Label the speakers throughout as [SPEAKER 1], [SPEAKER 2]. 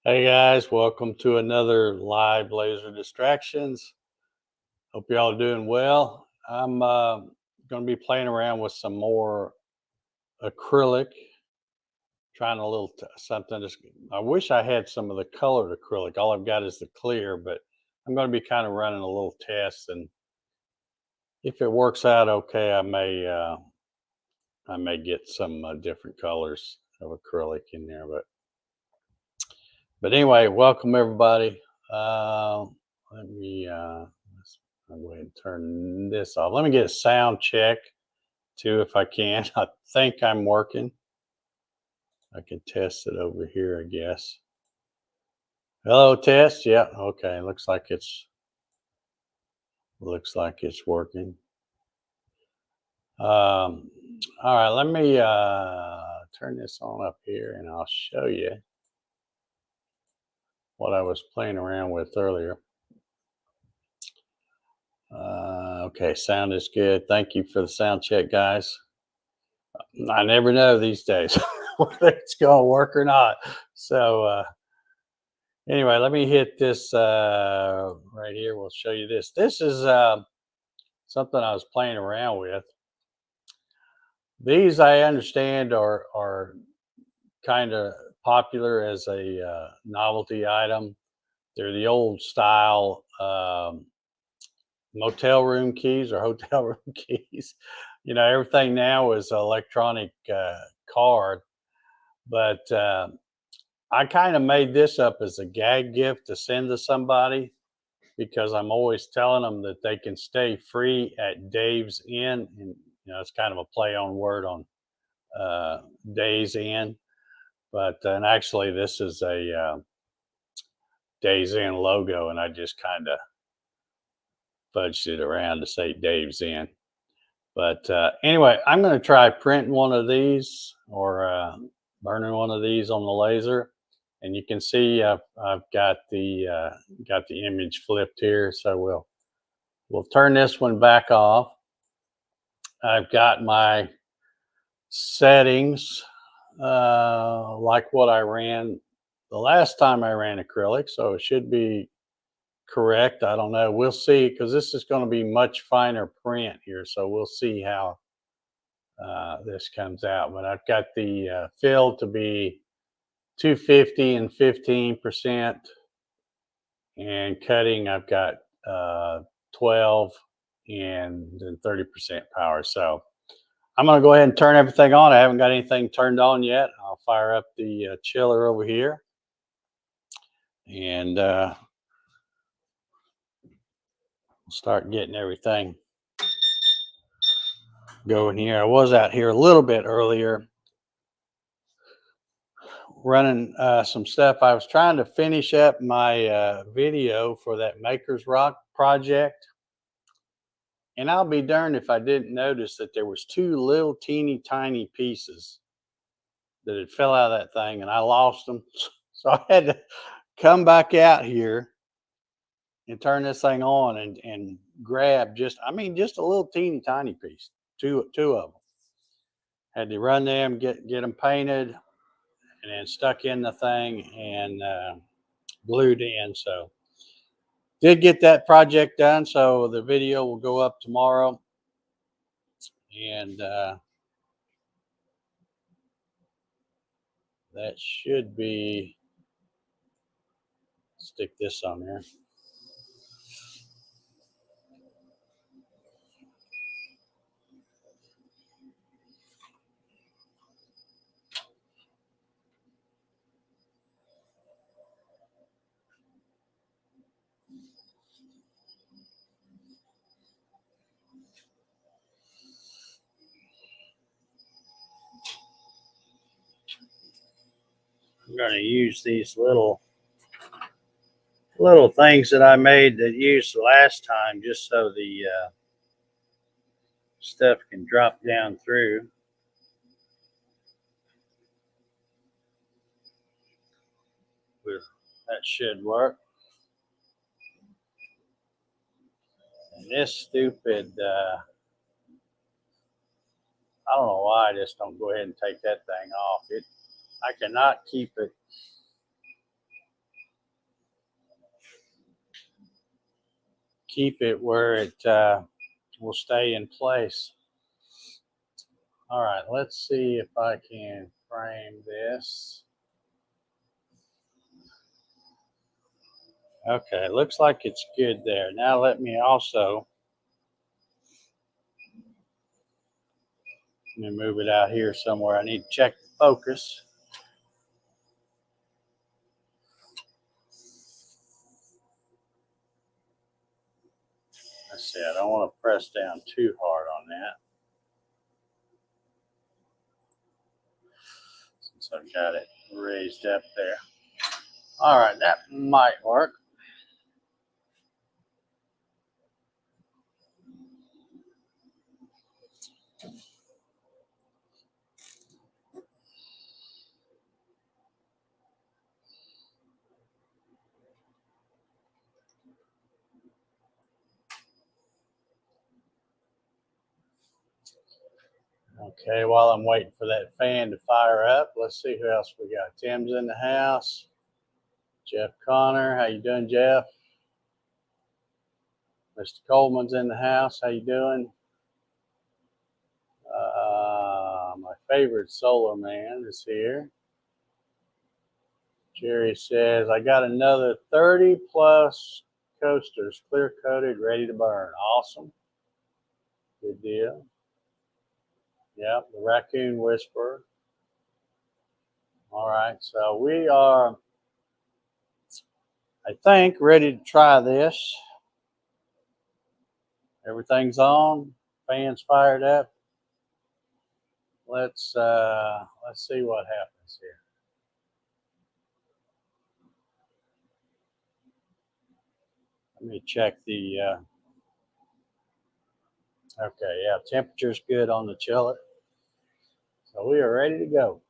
[SPEAKER 1] Hey guys, welcome to another live Laser Distractions. Hope y'all are doing well. I'm going to be playing around with some more acrylic, trying a little something. I wish I had some of the colored acrylic. All I've got is the clear, but I'm going to be kind of running a little test, and if it works out okay, I may get some different colors of acrylic in there. But anyway, welcome everybody. Let me I'll go ahead and turn this off. Let me get a sound check too, if I can. I think I'm working. I can test it over here, I guess. Hello, test. Yeah, okay. Looks like it's working. All right, let me turn this on up here, and I'll show you what I was playing around with earlier. Okay, sound is good. Thank you for the sound check, guys. I never know these days whether it's going to work or not. So anyway, let me hit this right here. We'll show you this. This is something I was playing around with. These, I understand, are kind of popular as a novelty item. They're the old style motel room keys or hotel room keys. You know, everything now is electronic card, but I kind of made this up as a gag gift to send to somebody because I'm always telling them that they can stay free at Dave's Inn, and it's kind of a play on word on Days Inn, but and actually this is a Days Inn logo, and I just kind of fudged it around to say Dave's Inn. But anyway, I'm going to try printing one of these or burning one of these on the laser, and you can see I've got the image flipped here. So we'll turn this one back off. I've got my settings like what I ran the last time I ran acrylic, so it should be correct. I don't know. We'll see, because this is going to be much finer print here, so we'll see how this comes out. But I've got the fill to be 250 and 15%, and cutting I've got 12 and then 30% power. So I'm going to go ahead and turn everything on. I haven't got anything turned on yet. I'll fire up the chiller over here, and we'll start getting everything going here. I was out here a little bit earlier running some stuff. I was trying to finish up my video for that Maker's Rock project, and I'll be darned if I didn't notice that there was two little teeny tiny pieces that had fell out of that thing, and I lost them. So I had to come back out here and turn this thing on and grab just a little teeny tiny piece, two of them. Had to run them, get them painted, and then stuck in the thing and glued in. So did get that project done. So the video will go up tomorrow, and that should be, stick this on there. I'm going to use these little things that I made that used the last time, just so the stuff can drop down through. That should work. And this stupid, I don't know why I just don't go ahead and take that thing off. I cannot keep it keep it where it will stay in place. All right, let's see if I can frame this. Okay, looks like it's good there. Now let me also move it out here somewhere. I need to check the focus. Let's see, I don't want to press down too hard on that, since I've got it raised up there. All right, that might work. Okay, while I'm waiting for that fan to fire up, let's see who else we got. Tim's in the house. Jeff Connor, how you doing, Jeff? Mr. Coleman's in the house. How you doing? My favorite solar man is here. Jerry says, I got another 30 plus coasters, clear coated, ready to burn. Awesome. Good deal. Yep, the Raccoon Whisperer. All right, so we are, I think, ready to try this. Everything's on, fans fired up. Let's see what happens here. Let me check the. Okay, yeah, temperature's good on the chiller, so we are ready to go.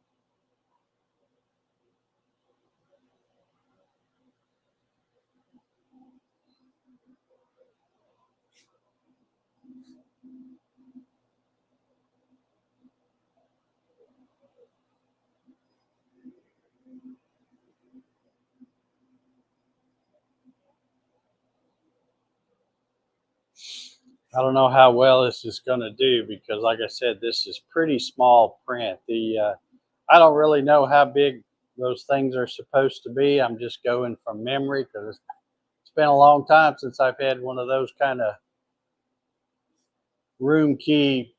[SPEAKER 1] I don't know how well this is going to do because, like I said, this is pretty small print. I don't really know how big those things are supposed to be. I'm just going from memory because it's been a long time since I've had one of those kind of room key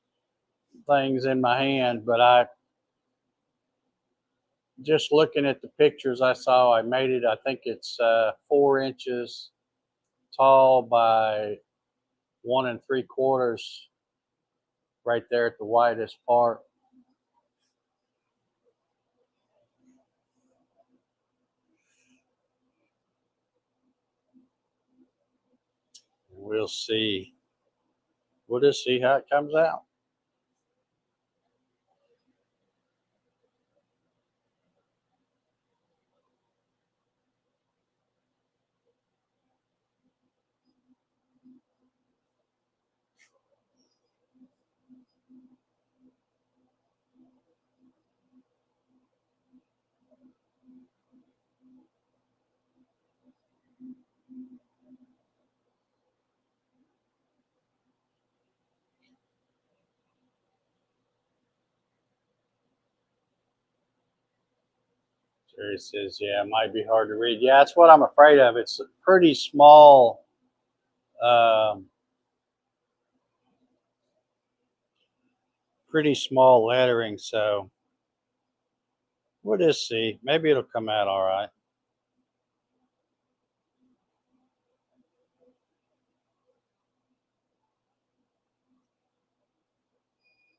[SPEAKER 1] things in my hand. But I just looking at the pictures I saw, I made it. I think it's 4 inches tall by 1 3/4 right there at the widest part. We'll see. We'll just see how it comes out. Jerry says, yeah, it might be hard to read. Yeah, that's what I'm afraid of. It's pretty small. Pretty small lettering, so we'll just see. Maybe it'll come out all right.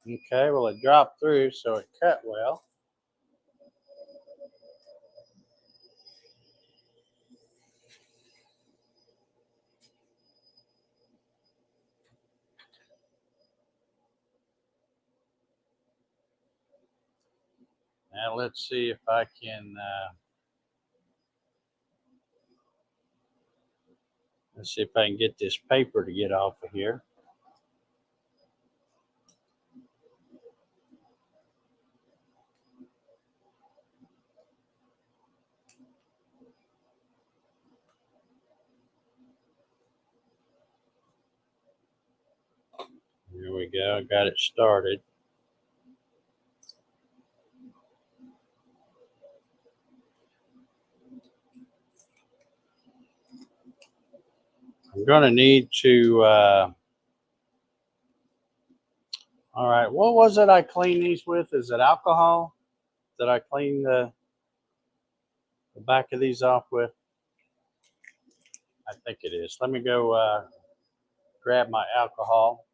[SPEAKER 1] Okay, well, it dropped through, so it cut well. Now let's see if I can. Let's see if I can get this paper to get off of here. we go. I got it started. I'm going to need to, all right, what was it I cleaned these with? Is it alcohol that I cleaned the back of these off with? I think it is. Let me go grab my alcohol.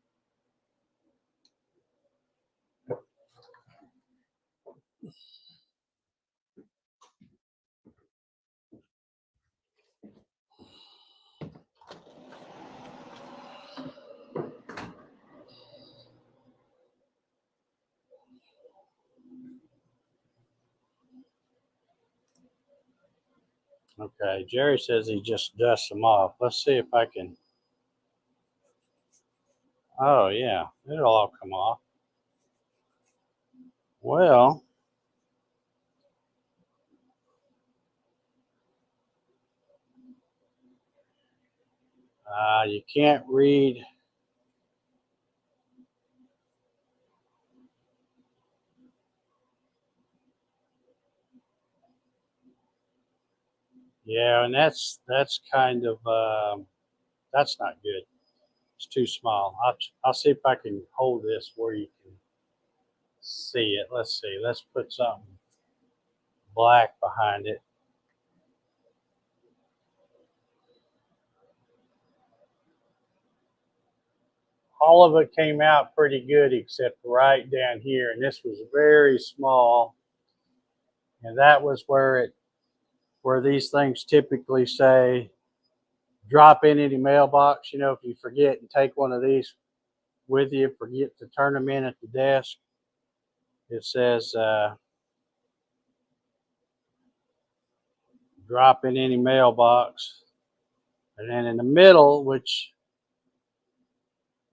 [SPEAKER 1] Okay, Jerry says he just dusts them off. Let's see if I can. Oh, yeah, it'll all come off. Well, you can't read. Yeah, and that's kind of that's not good. It's too small. I'll see if I can hold this where you can see it. Let's see. Let's put something black behind it. All of it came out pretty good except right down here, and this was very small. And that was where these things typically say drop in any mailbox. You know, if you forget and take one of these with you, forget to turn them in at the desk, it says drop in any mailbox. And then in the middle, which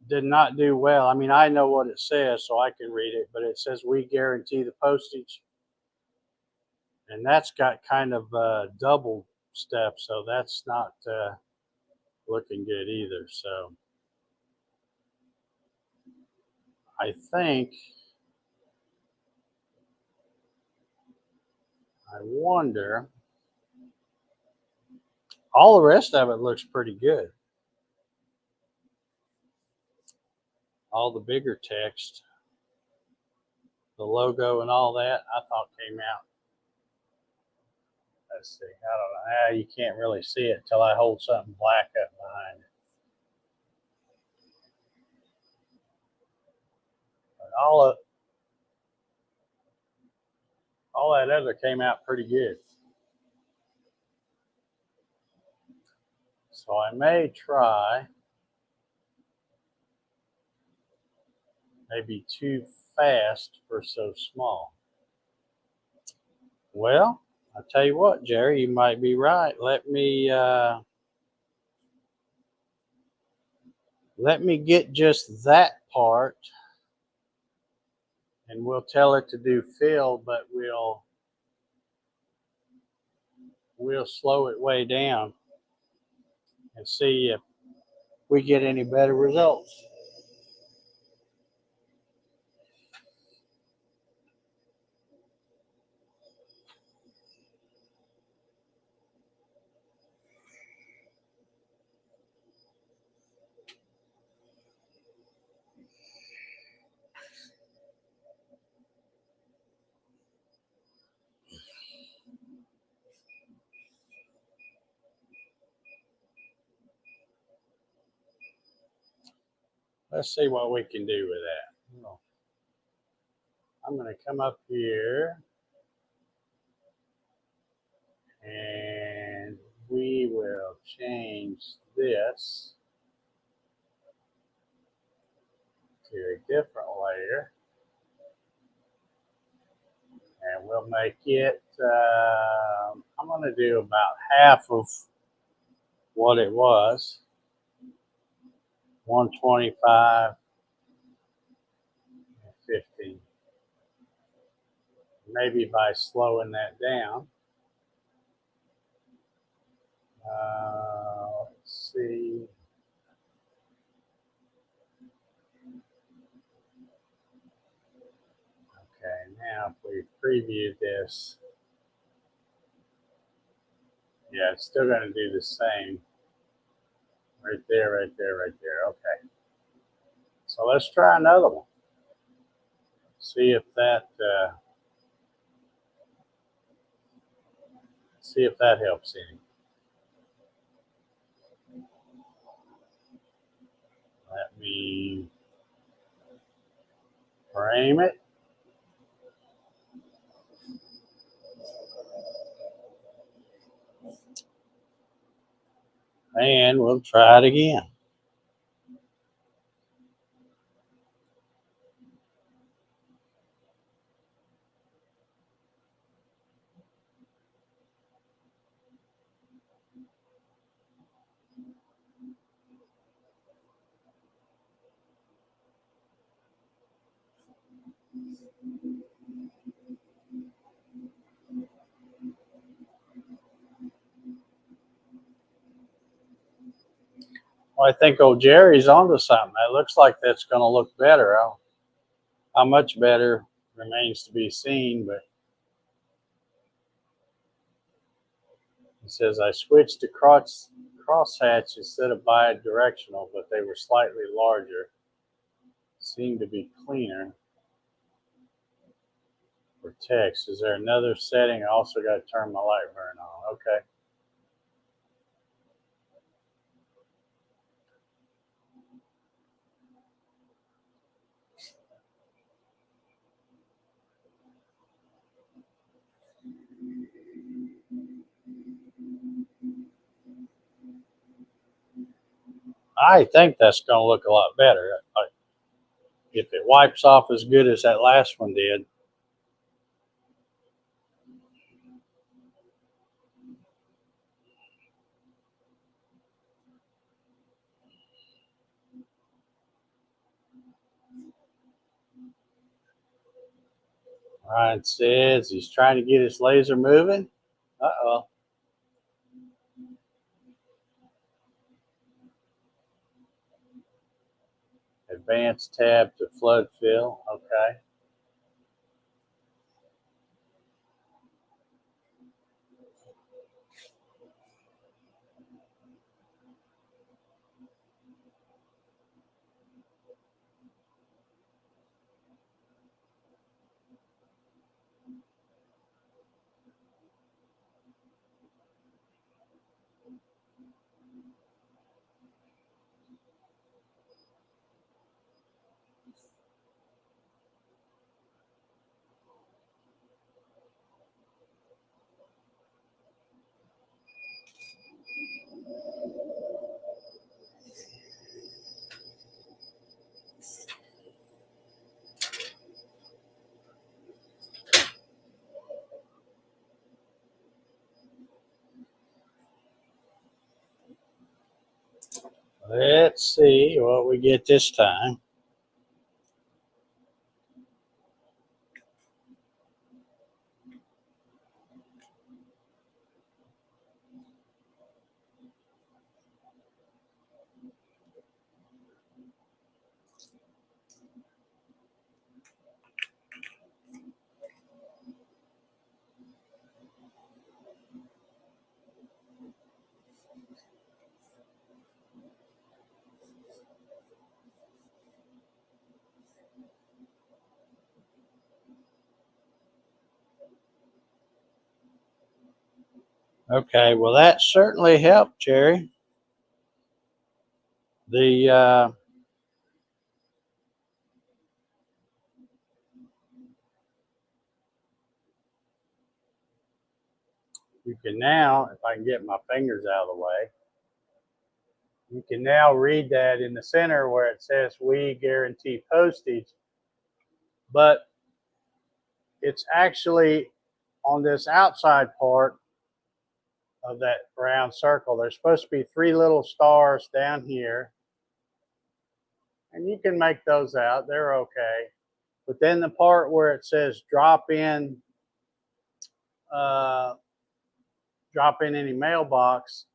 [SPEAKER 1] did not do well. I mean, I know what it says, so I can read it, but it says we guarantee the postage. And that's got kind of double stuff, so that's not looking good either. So I think, I wonder, all the rest of it looks pretty good. All the bigger text, the logo and all that, I thought came out. Let's see, I don't know how you can't really see it till I hold something black up behind it. But all that other came out pretty good. So I may try, maybe too fast for so small. Well, I tell you what, Jerry, you might be right. Let me get just that part, and we'll tell it to do fill, but we'll slow it way down and see if we get any better results. Let's see what we can do with that. I'm going to come up here and we will change this to a different layer, and we'll make it, I'm going to do about half of what it was, 125 and 50. Maybe by slowing that down. Let's see. preview this. Yeah, it's still going to do the same. Right there, right there, right there. Okay. So let's try another one. See if that helps any. Let me frame it. And we'll try it again. Well, I think old Jerry's onto something. It looks like that's going to look better. How much better remains to be seen, but he says I switched to crosshatch instead of bi-directional, but they were slightly larger. Seem to be cleaner for text. Is there another setting? I also got to turn my light burn on. Okay. I think that's going to look a lot better. If it wipes off as good as that last one did. Ryan says he's trying to get his laser moving. Uh-oh. Advanced tab to flood fill. Okay. Let's see what we get this time. Okay, well that certainly helped, Jerry. The you can now, if I can get my fingers out of the way, you can now read that in the center where it says we guarantee postage, but it's actually on this outside part of that round circle. There's supposed to be 3 little stars down here, and you can make those out. They're okay. But then the part where it says drop in any mailbox,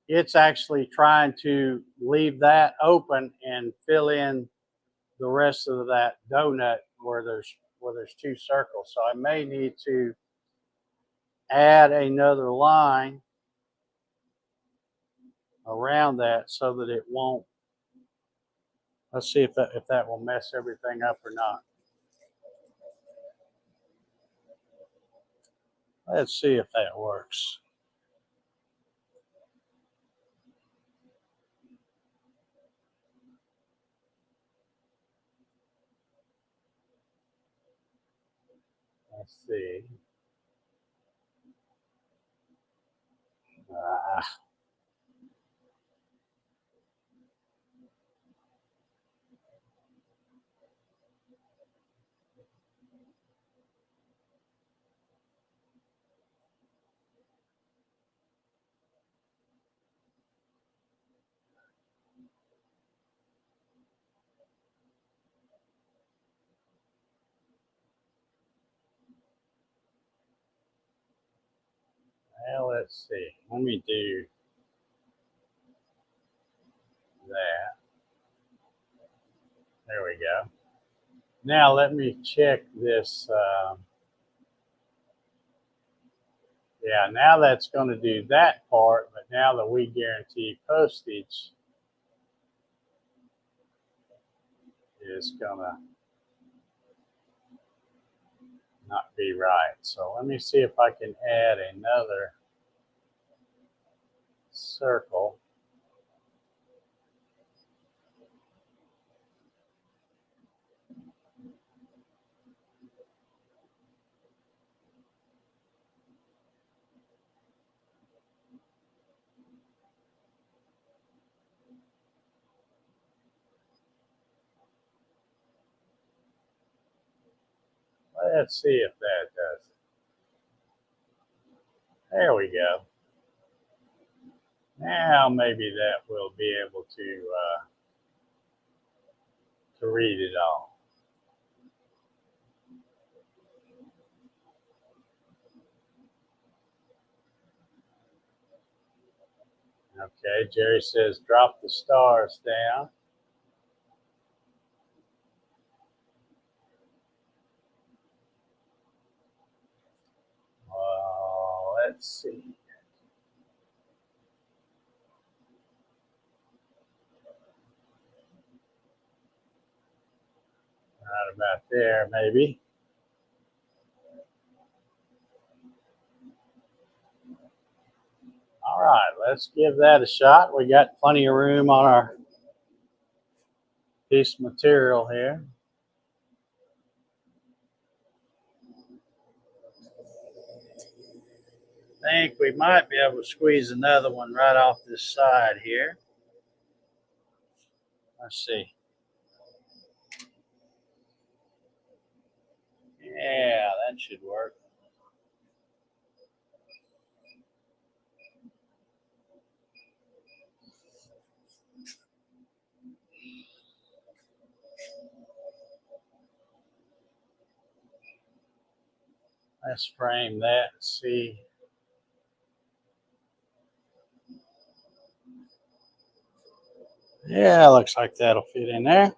[SPEAKER 1] it's actually trying to leave that open and fill in the rest of that donut where there's where there's two circles. So I may need to add another line around that so that it won't. Let's see if that will mess everything up or not. Let's see if that works. Let's see. Well, let's see. Let me do that. There we go. Now let me check this. Yeah, now that's going to do that part, but now the we guarantee postage is going to not be right. So let me see if I can add another circle. Let's see if that does it. There we go. Now maybe that will be able to read it all. Okay, Jerry says drop the stars down. Let's see. Right about there, maybe. All right, let's give that a shot. We got plenty of room on our piece of material here. I think we might be able to squeeze another one right off this side here. Let's see. Yeah, that should work. Let's frame that and see. Yeah, looks like that'll fit in there.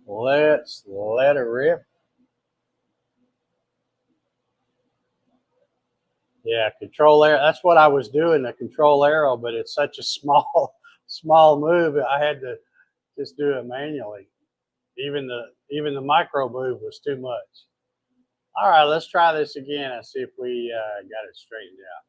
[SPEAKER 1] Let's let it rip. Yeah, control arrow. That's what I was doing, the control arrow, but it's such a small move. I had to just do it manually. Even the micro move was too much. All right, let's try this again and see if we got it straightened out.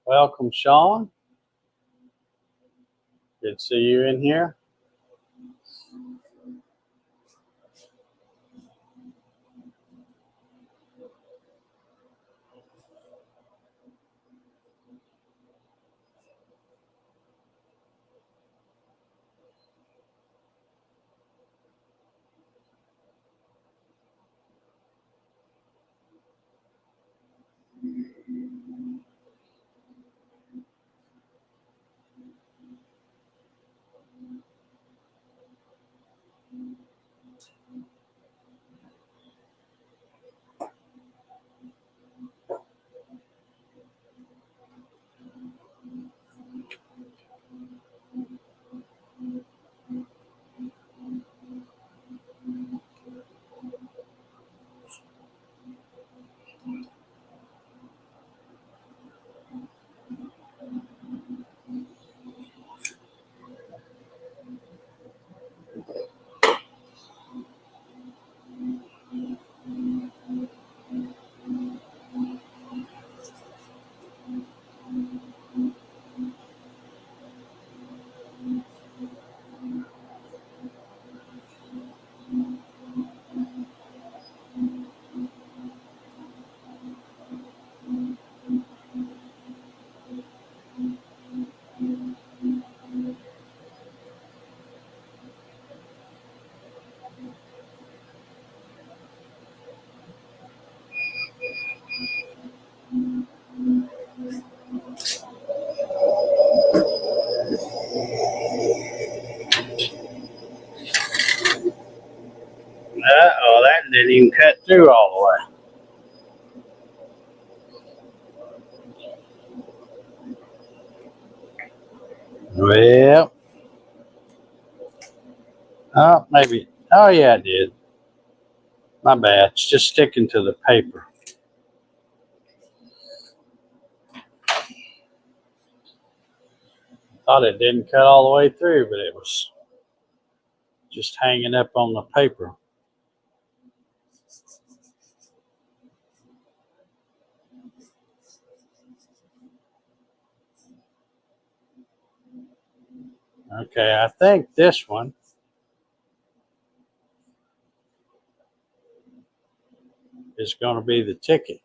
[SPEAKER 1] Welcome, Sean. Did see you in here? Uh-oh, that didn't even cut through all the way. Well, oh, maybe. Oh, yeah, it did. My bad. It's just sticking to the paper. Thought it didn't cut all the way through, but it was just hanging up on the paper. Okay, I think this one is going to be the ticket.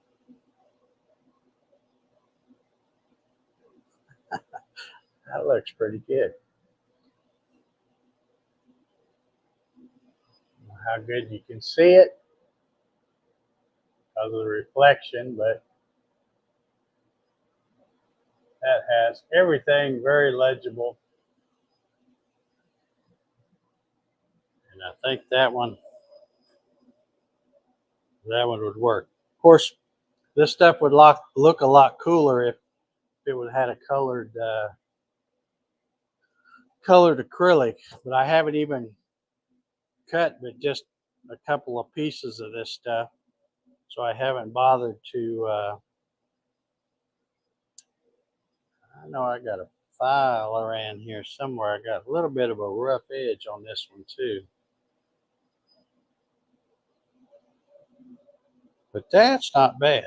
[SPEAKER 1] That looks pretty good. How good you can see it because of the reflection, but that has everything very legible. And I think that one would work. Of course, this stuff would look a lot cooler if it would have had a colored acrylic, but I haven't even cut but just a couple of pieces of this stuff, so I haven't bothered to I know I got a file around here somewhere. I got a little bit of a rough edge on this one too, but that's not bad.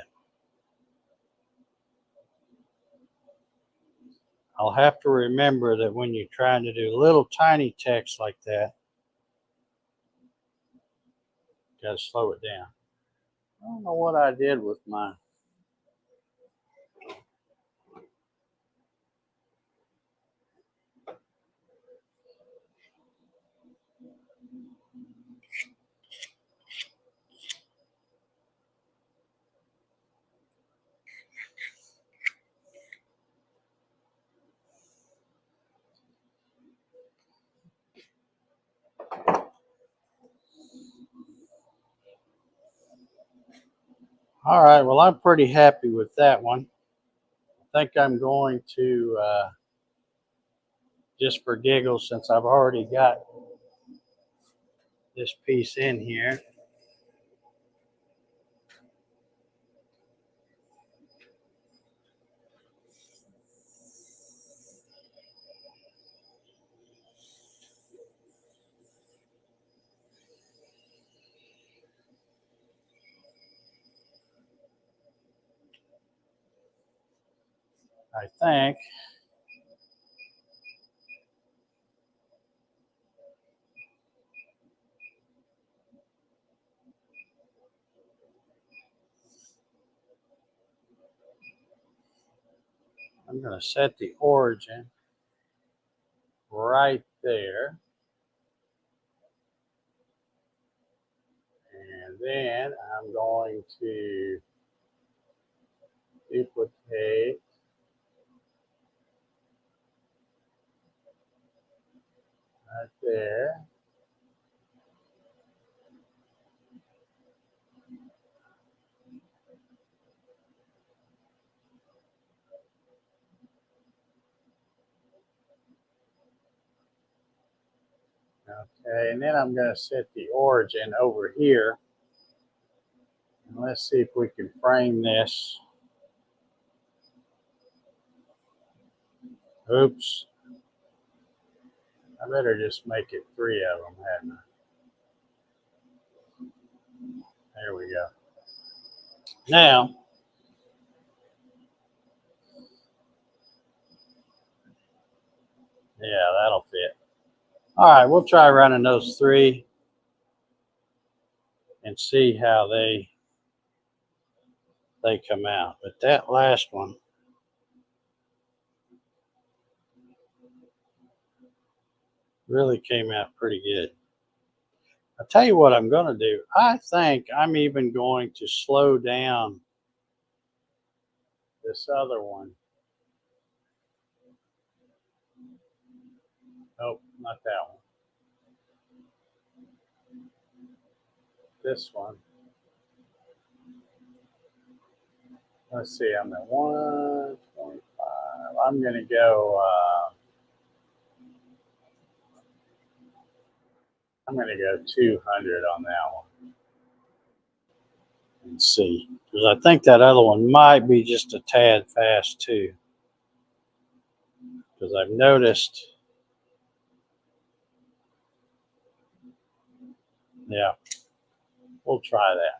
[SPEAKER 1] I'll have to remember that when you're trying to do little tiny text like that, you gotta slow it down. I don't know what I did with my all right, well, I'm pretty happy with that one. I think I'm going to just for giggles, since I've already got this piece in here, I think I'm going to set the origin right there. And then I'm going to duplicate right there. Okay, and then I'm going to set the origin over here. And let's see if we can frame this. Oops. I better just make it 3 of them, hadn't I? There we go. Now, yeah, that'll fit. All right, we'll try running those 3 and see how they come out. But that last one really came out pretty good. I'll tell you what I'm going to do. I think I'm even going to slow down this other one. Nope, not that one. This one. Let's see, I'm at 125. I'm going to go, I'm going to go 200 on that one. And see, because I think that other one might be just a tad fast too. Because I've noticed, yeah, we'll try that.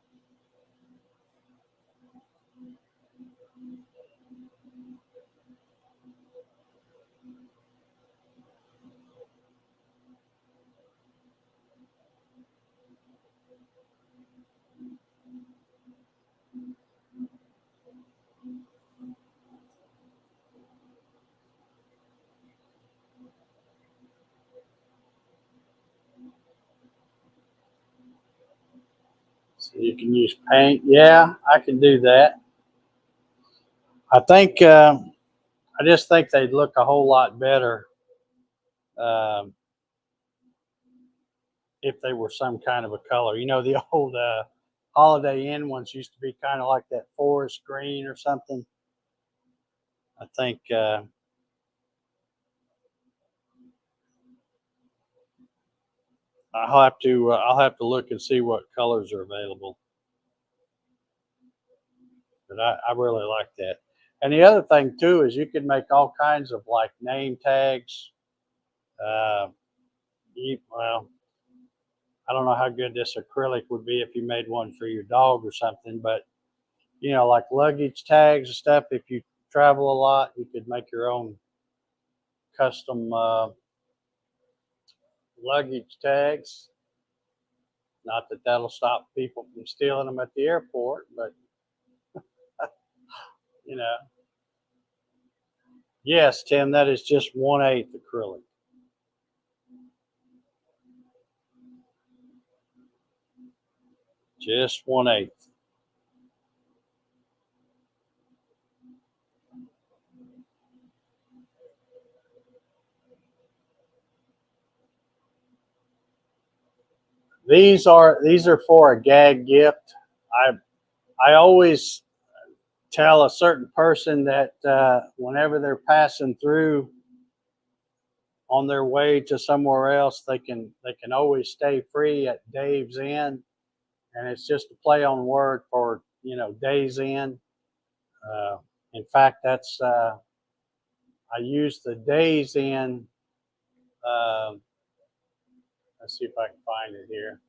[SPEAKER 1] So you can use paint. Yeah, I can do that. I think, I just think they'd look a whole lot better um, if they were some kind of a color. You know, the old Holiday Inn ones used to be kind of like that forest green or something. I think I'll have to look and see what colors are available. But I really like that. And the other thing too is you can make all kinds of like name tags. Uh, well, I don't know how good this acrylic would be if you made one for your dog or something, but you know, like luggage tags and stuff. If you travel a lot, you could make your own custom luggage tags. Not that that'll stop people from stealing them at the airport, but you know. Yes, Tim, that is just 1/8 acrylic. Just 1/8. These are for a gag gift. I always tell a certain person that whenever they're passing through on their way to somewhere else, they can always stay free at Dave's Inn, and it's just a play on word for Days Inn. In fact, that's I use the Days Inn. Uh, let's see if I can find it here.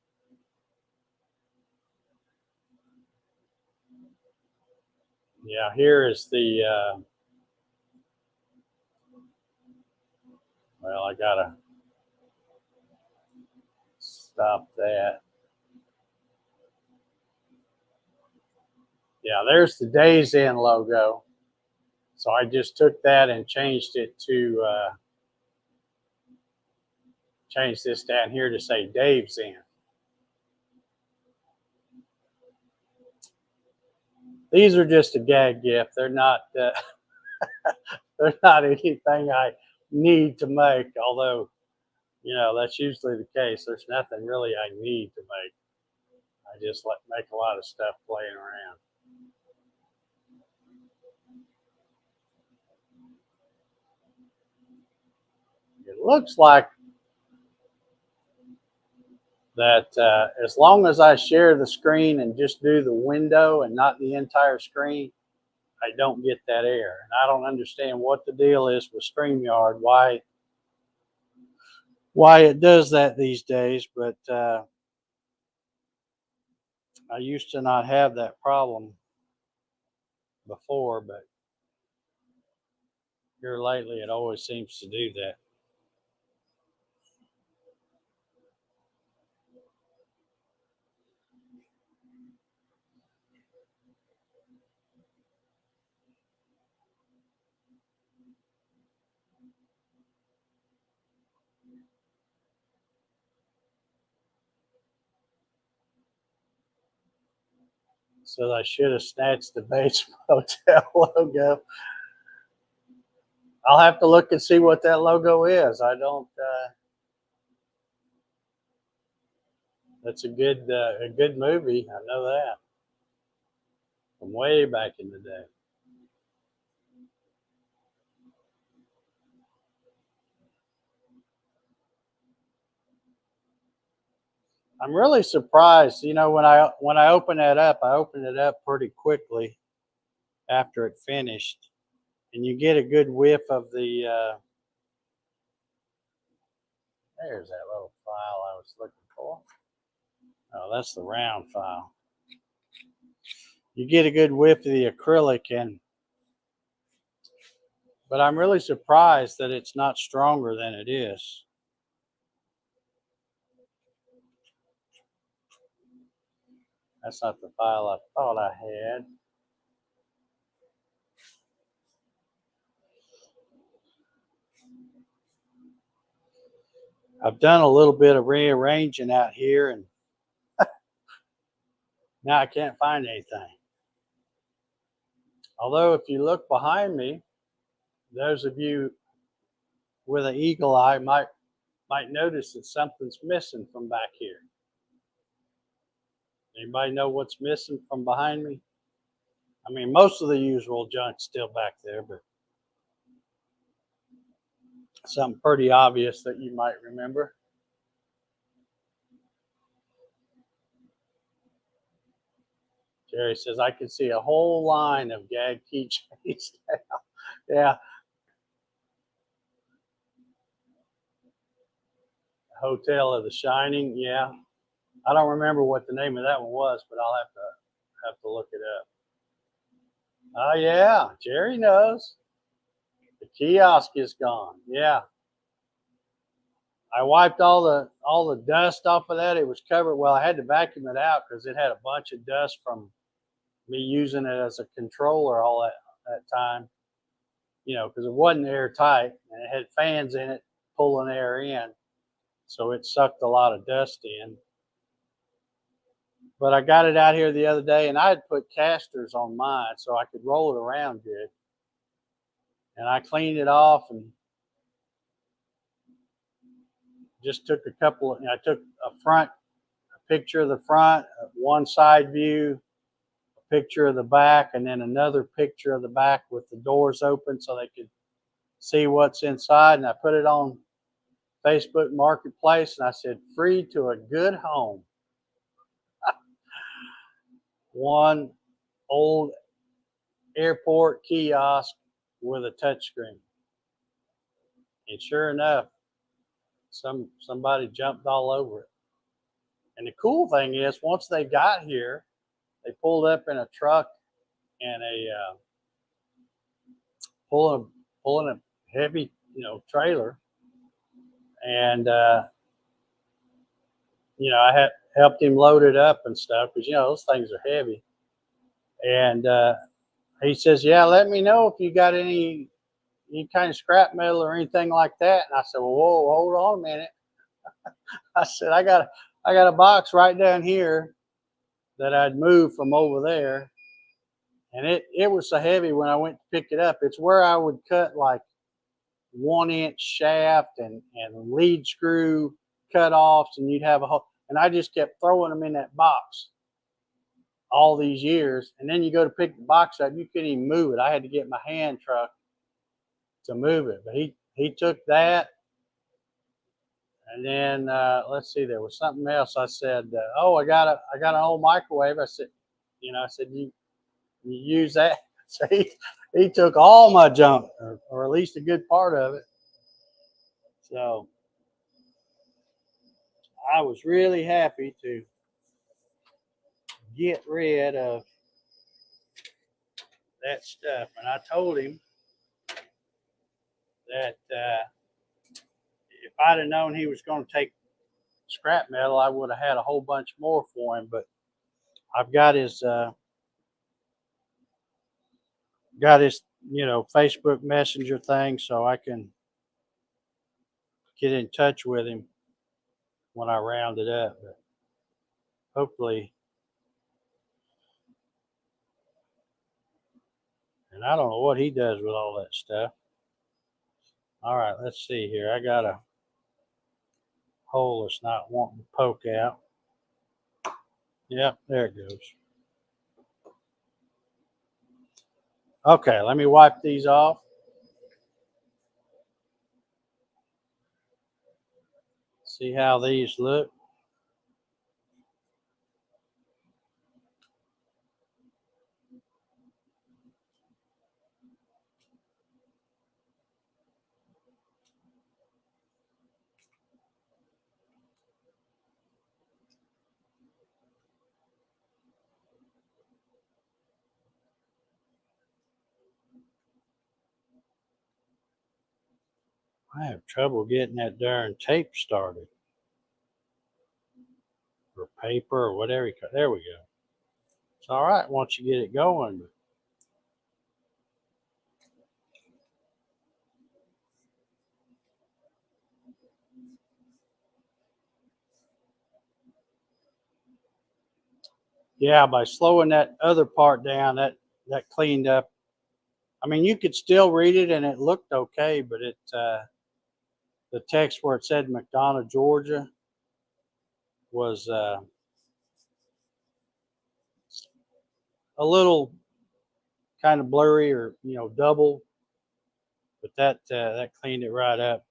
[SPEAKER 1] Yeah, here is the. Well, I gotta stop that. Yeah, there's the Days Inn logo. So I just took that and changed it to change this down here to say Dave's in. These are just a gag gift. They're not they're not anything I need to make, although, you know, that's usually the case. There's nothing really I need to make. I just make a lot of stuff playing around. It looks like that as long as I share the screen and just do the window and not the entire screen, I don't get that error. And I don't understand what the deal is with StreamYard, why it does that these days, but I used to not have that problem before, but here lately it always seems to do that. So I should have snatched the Bates Motel logo. I'll have to look and see what that logo is. I don't. That's a good movie. I know that from way back in the day. I'm really surprised. You know, when I open that up, I opened it up pretty quickly after it finished, and you get a good whiff of the. There's that little file I was looking for. Oh, that's the round file. You get a good whiff of the acrylic, but I'm really surprised that it's not stronger than it is. That's not the file I thought I had. I've done a little bit of rearranging out here, and now I can't find anything. Although if you look behind me, those of you with an eagle eye might notice that something's missing from back here. Anybody know what's missing from behind me? I mean, most of the usual junk's still back there, but something pretty obvious that you might remember. Jerry says, I can see a whole line of gag keychains now. Yeah. Hotel of the Shining. Yeah. I don't remember what the name of that one was, but I'll have to look it up. Oh yeah, Jerry knows. The kiosk is gone. Yeah. I wiped all the dust off of that. It was covered. Well, I had to vacuum it out because it had a bunch of dust from me using it as a controller all that time. You know, because it wasn't airtight and it had fans in it pulling air in, so it sucked a lot of dust in. But I got it out here the other day, and I had put casters on mine so I could roll it around good. And I cleaned it off and just took a couple of. I took a picture of the front, one side view, a picture of the back, and then another picture of the back with the doors open so they could see what's inside. And I put it on Facebook Marketplace, and I said, "Free to a good home." One old airport kiosk with a touchscreen. And sure enough, somebody jumped all over it. And the cool thing is, once they got here, they pulled up in a truck and pulling a heavy, trailer, and I had helped him load it up and stuff because those things are heavy. And he says, "Yeah, let me know if you got any kind of scrap metal or anything like that." And I said, "Well, whoa, hold on a minute." I said, I got a box right down here that I'd moved from over there, and it was so heavy when I went to pick it up. It's where I would cut like 1 inch shaft and lead screw cut offs, and you'd have a whole. And I just kept throwing them in that box all these years. And then you go to pick the box up, you couldn't even move it. I had to get my hand truck to move it. But he took that. And then let's see, there was something else. I said, "Oh, I got an old microwave." I said, I said, you use that?" So he took all my junk, or at least a good part of it. So I was really happy to get rid of that stuff. And I told him that if I'd have known he was going to take scrap metal, I would have had a whole bunch more for him. But I've got his Facebook Messenger thing, so I can get in touch with him when I round it up. But hopefully, and I don't know what he does with all that stuff. All right, let's see here. I got a hole that's not wanting to poke out. Yep, there it goes. Okay, let me wipe these off. See how these look. I have trouble getting that darn tape started, or paper, or whatever. There we go. It's all right once you get it going. But yeah, by slowing that other part down, that cleaned up. I mean, you could still read it, and it looked okay, but the text where it said McDonough, Georgia, was a little kind of blurry, or double. But that cleaned it right up.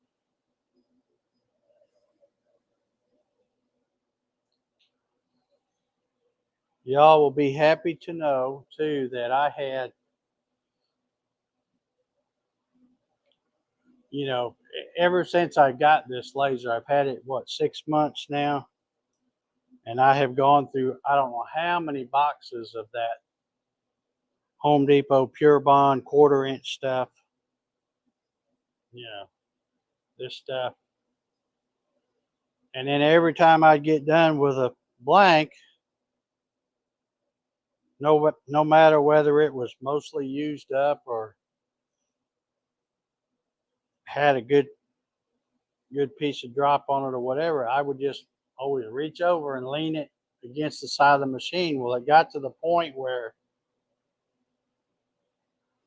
[SPEAKER 1] Y'all will be happy to know too that I had, ever since I got this laser, I've had it 6 months now, and I have gone through I don't know how many boxes of that Home Depot Pure Bond 1/4 inch stuff. This stuff, and then every time I'd get done with a blank, no matter whether it was mostly used up or had a good piece of drop on it or whatever, I would just always reach over and lean it against the side of the machine. Well, it got to the point where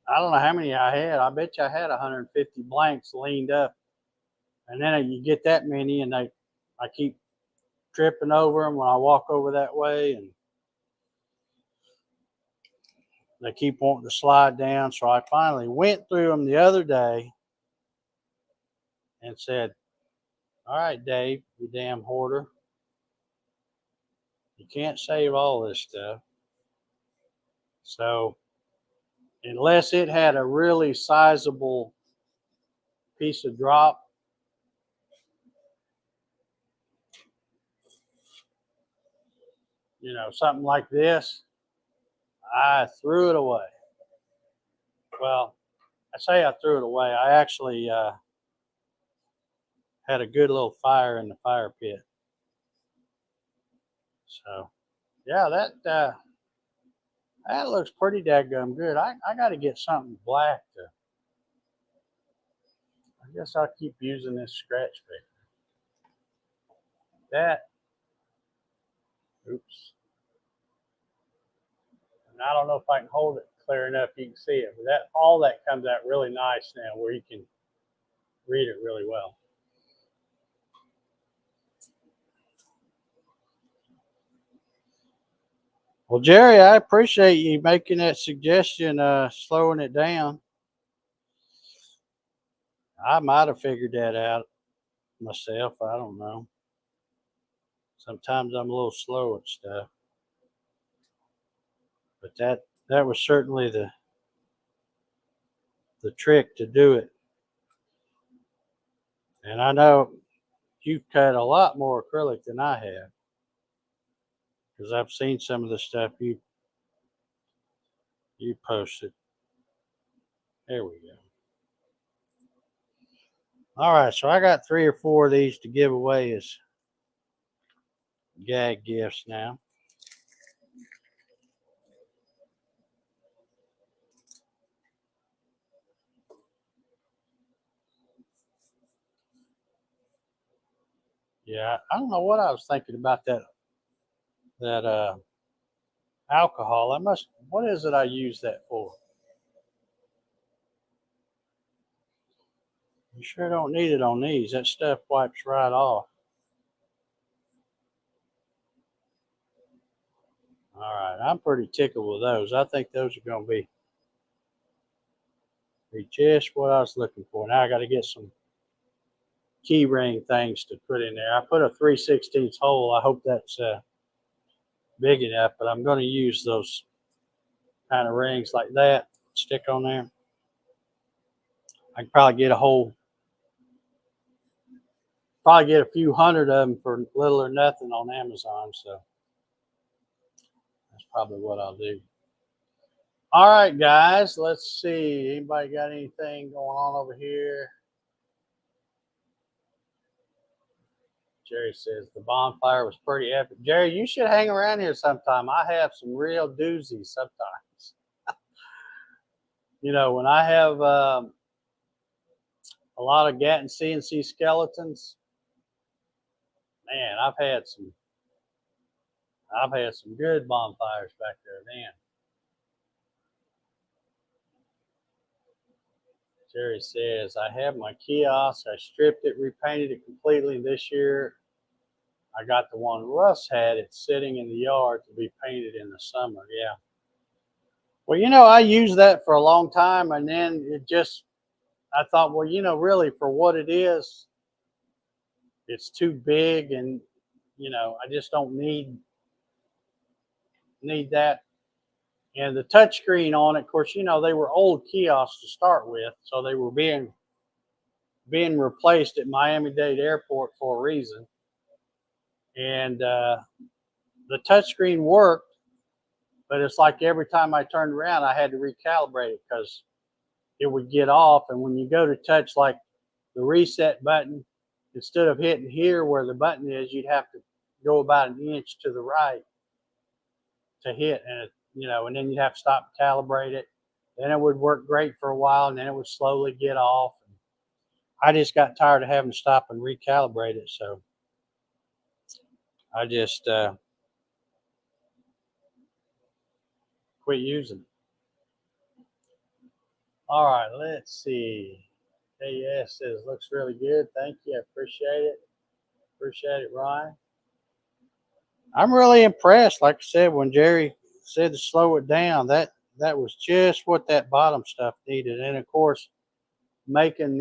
[SPEAKER 1] I don't know how many I had. I bet you I had 150 blanks leaned up, and then you get that many, and I keep tripping over them when I walk over that way, and they keep wanting to slide down. So I finally went through them the other day and said, "All right, Dave, you damn hoarder, you can't save all this stuff." So unless it had a really sizable piece of drop, something like this, I threw it away. Well, I say I threw it away. I actually had a good little fire in the fire pit. So, yeah, That looks pretty dadgum good. I got to get something black to. I guess I'll keep using this scratch paper. That, oops. And I don't know if I can hold it clear enough you can see it, but that all that comes out really nice now where you can read it really well. Well, Jerry, I appreciate you making that suggestion, slowing it down. I might have figured that out myself. I don't know. Sometimes I'm a little slow at stuff, but that was certainly the trick to do it. And I know you've cut a lot more acrylic than I have because I've seen some of the stuff you posted. There we go. All right, so I got 3 or 4 of these to give away as gag gifts now. Yeah, I don't know what I was thinking about that alcohol. What is it I use that for? You sure don't need it on these. That stuff wipes right off. All right, I'm pretty tickled with those. I think those are going to be just what I was looking for. Now I got to get some key ring things to put in there. I put a 3/16 hole. I hope that's big enough, but I'm going to use those kind of rings like that, stick on there. I can probably get a few hundred of them for little or nothing on Amazon. So that's probably what I'll do. All right, guys, let's see. Anybody got anything going on over here? Jerry says the bonfire was pretty epic. Jerry, you should hang around here sometime. I have some real doozies sometimes. When I have a lot of Gatton CNC skeletons, man, I've had some good bonfires back there, man. Jerry says, I have my kiosk. I stripped it, repainted it completely. This year, I got the one Russ had. It's sitting in the yard to be painted in the summer. Yeah. Well, I used that for a long time, and then I thought, well, really for what it is, it's too big, and I just don't need that. And the touchscreen on it, of course, they were old kiosks to start with, so they were being replaced at Miami-Dade Airport for a reason. And the touchscreen worked, but it's like every time I turned around, I had to recalibrate it because it would get off. And when you go to touch like the reset button, instead of hitting here where the button is, you'd have to go about an inch to the right to hit, and and then you'd have to stop and calibrate it. Then it would work great for a while, and then it would slowly get off. I just got tired of having to stop and recalibrate it, so I just quit using it. All right, let's see. KS says looks really good. Thank you. I appreciate it. Appreciate it, Ryan. I'm really impressed. Like I said, when Jerry said to slow it down, that was just what that bottom stuff needed. And of course, making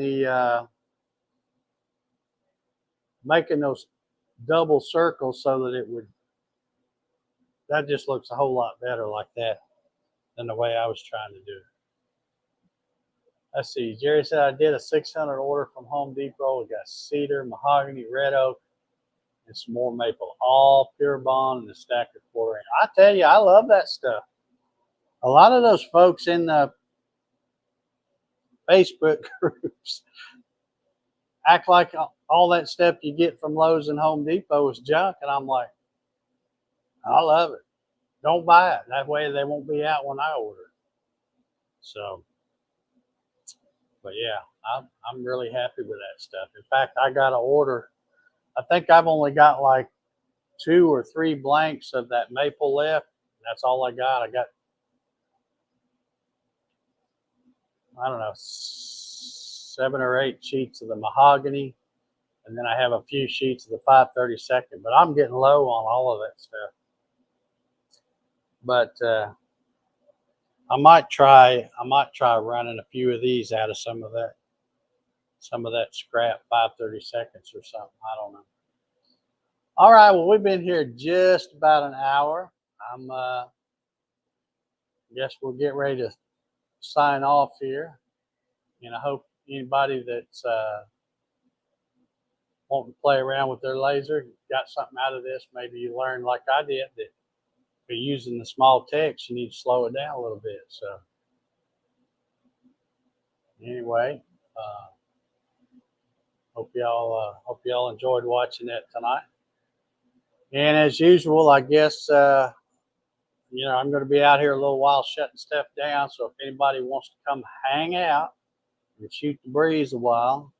[SPEAKER 1] those double circles so that that just looks a whole lot better like that than the way I was trying to do it. Let's see. Jerry said I did a 600 order from Home Depot. We got cedar, mahogany, red oak, and some more maple, all pure bond and a stack of 1/4 inch. I tell you, I love that stuff. A lot of those folks in the Facebook groups act like all that stuff you get from Lowe's and Home Depot is junk, and I'm like, I love it. don't buy it. That way they won't be out when I order. So, but yeah, I'm really happy with that stuff. In fact, I got to order. I think I've only got like 2 or 3 blanks of that maple left. That's all I got. I got, I don't know, 7 or 8 sheets of the mahogany, and then I have a few sheets of the 532nd. But I'm getting low on all of that stuff. But I might try running a few of these out of some of that scrap 532nds or something. I don't know. All right, well, we've been here just about an hour. I'm guess we'll get ready to sign off here. And I hope anybody that's wanting to play around with their laser got something out of this. Maybe you learned like I did that if you're using the small text, you need to slow it down a little bit. So anyway, hope y'all enjoyed watching that tonight. And as usual, I guess I'm going to be out here a little while shutting stuff down. So if anybody wants to come hang out and shoot the breeze a while,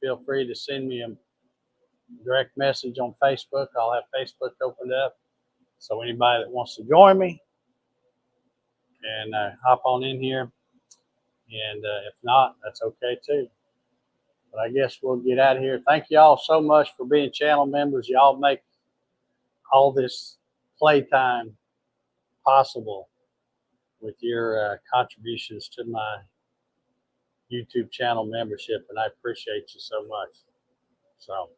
[SPEAKER 1] feel free to send me a direct message on Facebook. I'll have Facebook opened up. So anybody that wants to join me and hop on in here. And if not, that's okay too. But I guess we'll get out of here. Thank you all so much for being channel members. Y'all make all this playtime possible with your contributions to my YouTube channel membership, and I appreciate you so much. So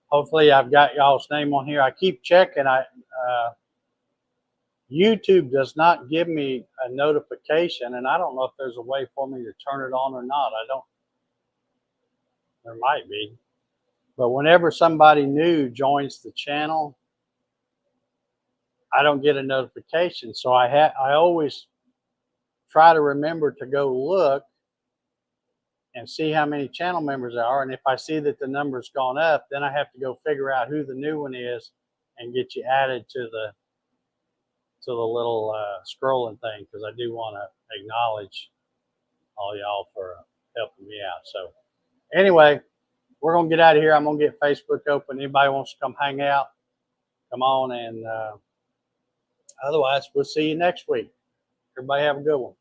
[SPEAKER 1] hopefully I've got y'all's name on here. I keep checking. YouTube does not give me a notification, and I don't know if there's a way for me to turn it on or not. There might be. But whenever somebody new joins the channel, I don't get a notification. So I always try to remember to go look and see how many channel members there are. And if I see that the number's gone up, then I have to go figure out who the new one is and get you added to the little scrolling thing, because I do want to acknowledge all y'all for helping me out. So anyway, we're going to get out of here. I'm going to get Facebook open. Anybody wants to come hang out, come on. And otherwise, we'll see you next week. Everybody have a good one.